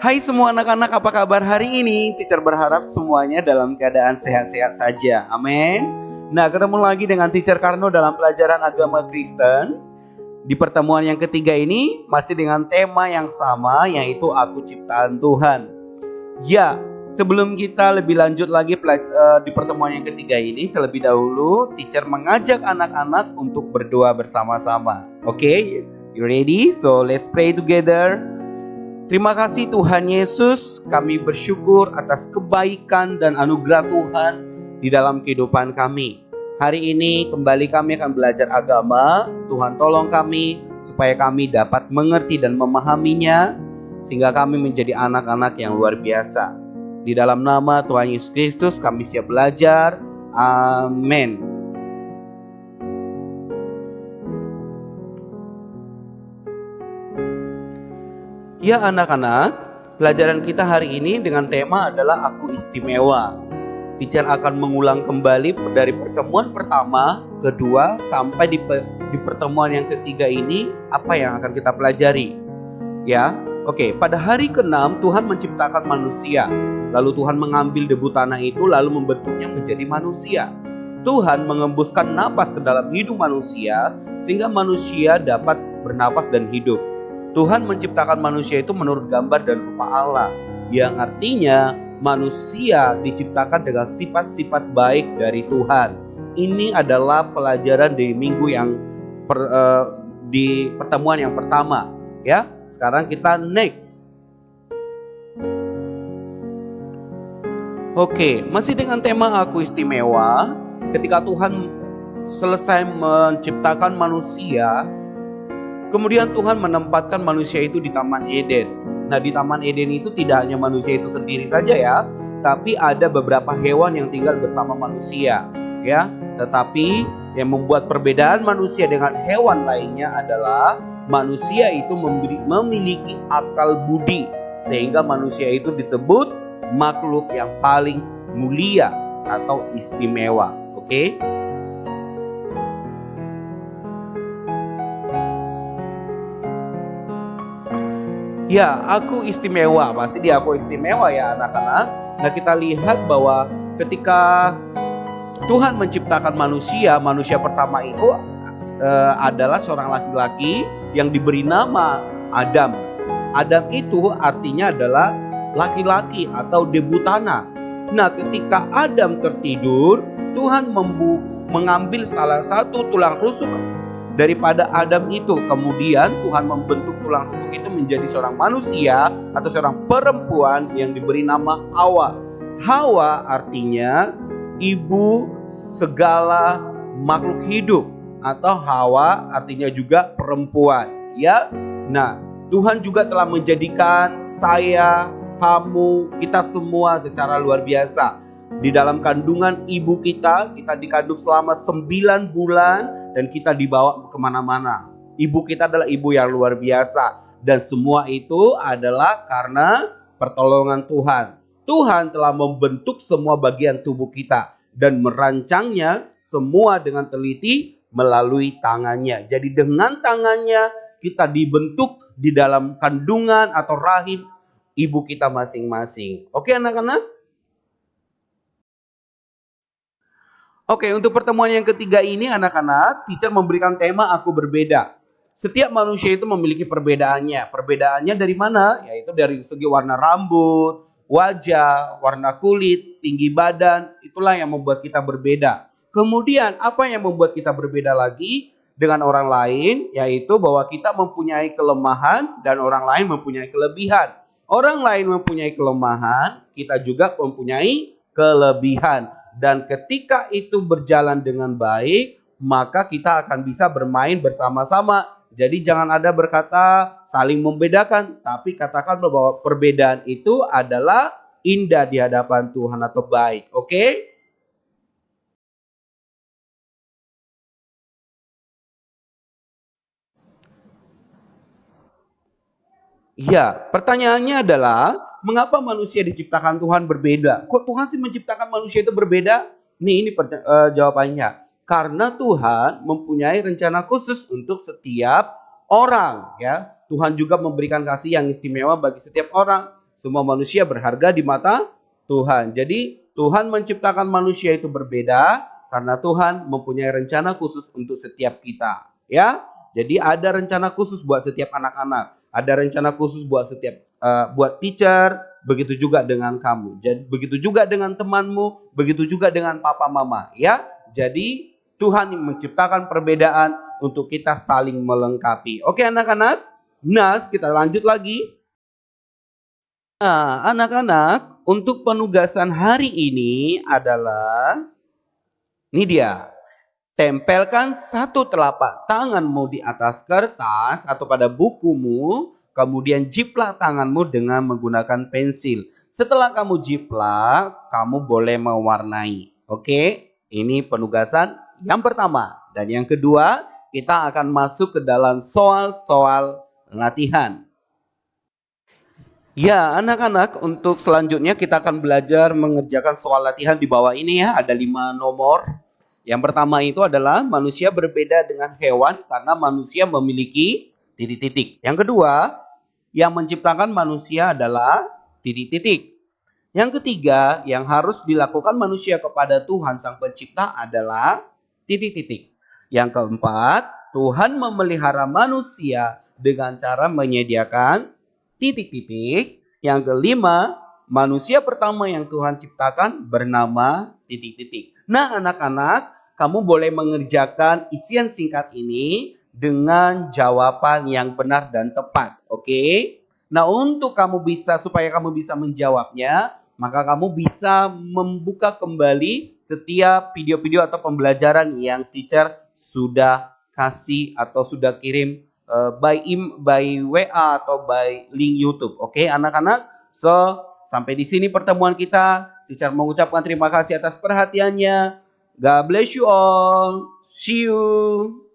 Hai semua anak-anak, apa kabar hari ini? Teacher berharap semuanya dalam keadaan sehat-sehat saja. Amin. Nah, ketemu lagi dengan Teacher Karno dalam pelajaran agama Kristen. Di pertemuan yang ketiga ini masih dengan tema yang sama, yaitu Aku Ciptaan Tuhan. Ya, sebelum kita lebih lanjut lagi di pertemuan yang ketiga ini, terlebih dahulu Teacher mengajak anak-anak untuk berdoa bersama-sama. Oke, you ready? So let's pray together. Terima kasih Tuhan Yesus, kami bersyukur atas kebaikan dan anugerah Tuhan di dalam kehidupan kami. Hari ini kembali kami akan belajar agama. Tuhan tolong kami supaya kami dapat mengerti dan memahaminya, sehingga kami menjadi anak-anak yang luar biasa. Di dalam nama Tuhan Yesus Kristus kami siap belajar. Amin. Ya anak-anak, pelajaran kita hari ini dengan tema adalah Aku Istimewa. Teacher akan mengulang kembali dari pertemuan pertama, kedua, sampai di pertemuan yang ketiga ini, apa yang akan kita pelajari. Ya, oke. Pada hari ke-6 Tuhan menciptakan manusia. Lalu Tuhan mengambil debu tanah itu lalu membentuknya menjadi manusia. Tuhan mengembuskan napas ke dalam hidung manusia sehingga manusia dapat bernapas dan hidup. Tuhan menciptakan manusia itu menurut gambar dan rupa Allah, yang artinya manusia diciptakan dengan sifat-sifat baik dari Tuhan. Ini adalah pelajaran di minggu yang di pertemuan yang pertama. Ya, sekarang kita next. Oke, masih dengan tema Aku Istimewa. Ketika Tuhan selesai menciptakan manusia, kemudian Tuhan menempatkan manusia itu di Taman Eden. Nah, di Taman Eden itu tidak hanya manusia itu sendiri saja ya, tapi ada beberapa hewan yang tinggal bersama manusia, ya. Tetapi yang membuat perbedaan manusia dengan hewan lainnya adalah manusia itu memiliki akal budi, sehingga manusia itu disebut makhluk yang paling mulia atau istimewa. Oke? Ya, aku istimewa. Pasti di aku istimewa ya anak-anak. Nah, kita lihat bahwa ketika Tuhan menciptakan manusia pertama itu adalah seorang laki-laki yang diberi nama Adam. Adam itu artinya adalah laki-laki atau debu tanah. Nah, ketika Adam tertidur, Tuhan mengambil salah satu tulang rusuk daripada Adam itu. Kemudian Tuhan membentuk tulang rusuk itu menjadi seorang manusia atau seorang perempuan yang diberi nama Hawa. Hawa artinya ibu segala makhluk hidup, atau Hawa artinya juga perempuan, ya. Nah, Tuhan juga telah menjadikan saya, kamu, kita semua secara luar biasa. Di dalam kandungan ibu kita dikandung selama 9 bulan dan kita dibawa kemana-mana. Ibu kita adalah ibu yang luar biasa. Dan semua itu adalah karena pertolongan Tuhan. Tuhan telah membentuk semua bagian tubuh kita dan merancangnya semua dengan teliti melalui tangannya. Jadi dengan tangannya kita dibentuk di dalam kandungan atau rahim ibu kita masing-masing. Oke anak-anak? Oke, untuk pertemuan yang ketiga ini anak-anak, teacher memberikan tema Aku Berbeda. Setiap manusia itu memiliki perbedaannya. Perbedaannya dari mana? Yaitu dari segi warna rambut, wajah, warna kulit, tinggi badan. Itulah yang membuat kita berbeda. Kemudian apa yang membuat kita berbeda lagi dengan orang lain? Yaitu bahwa kita mempunyai kelemahan dan orang lain mempunyai kelebihan. Orang lain mempunyai kelemahan, kita juga mempunyai kelebihan. Dan ketika itu berjalan dengan baik, maka kita akan bisa bermain bersama-sama. Jadi jangan ada berkata saling membedakan, tapi katakan bahwa perbedaan itu adalah indah di hadapan Tuhan atau baik. Oke? Ya, pertanyaannya adalah mengapa manusia diciptakan Tuhan berbeda? Kok Tuhan sih menciptakan manusia itu berbeda? Ini jawabannya. Karena Tuhan mempunyai rencana khusus untuk setiap orang, ya. Tuhan juga memberikan kasih yang istimewa bagi setiap orang. Semua manusia berharga di mata Tuhan. Jadi Tuhan menciptakan manusia itu berbeda karena Tuhan mempunyai rencana khusus untuk setiap kita. Ya, jadi ada rencana khusus buat setiap anak-anak. Ada rencana khusus buat setiap buat teacher. Begitu juga dengan kamu. Jadi begitu juga dengan temanmu. Begitu juga dengan papa mama. Ya, jadi Tuhan menciptakan perbedaan untuk kita saling melengkapi. Oke anak-anak. Nah, kita lanjut lagi. Nah, anak-anak, untuk penugasan hari ini adalah, ini dia, tempelkan satu telapak tanganmu di atas kertas atau pada bukumu, kemudian jiplak tanganmu dengan menggunakan pensil. Setelah kamu jiplak, kamu boleh mewarnai. Oke, ini penugasan yang pertama. Dan yang kedua, kita akan masuk ke dalam soal-soal latihan. Ya, anak-anak, untuk selanjutnya kita akan belajar mengerjakan soal latihan di bawah ini ya. Ada 5 nomor. Yang pertama itu adalah manusia berbeda dengan hewan karena manusia memiliki titik-titik. Yang kedua, yang menciptakan manusia adalah titik-titik. Yang ketiga, yang harus dilakukan manusia kepada Tuhan Sang Pencipta adalah titik-titik. Yang keempat, Tuhan memelihara manusia dengan cara menyediakan titik-titik. Yang kelima, manusia pertama yang Tuhan ciptakan bernama titik-titik. Nah, anak-anak, kamu boleh mengerjakan isian singkat ini dengan jawaban yang benar dan tepat. Oke? Nah, untuk supaya kamu bisa menjawabnya, maka kamu bisa membuka kembali setiap video-video atau pembelajaran yang teacher sudah kasih atau sudah kirim by WA atau by link YouTube. Oke, anak-anak. So, sampai di sini pertemuan kita. Teacher mengucapkan terima kasih atas perhatiannya. God bless you all. See you.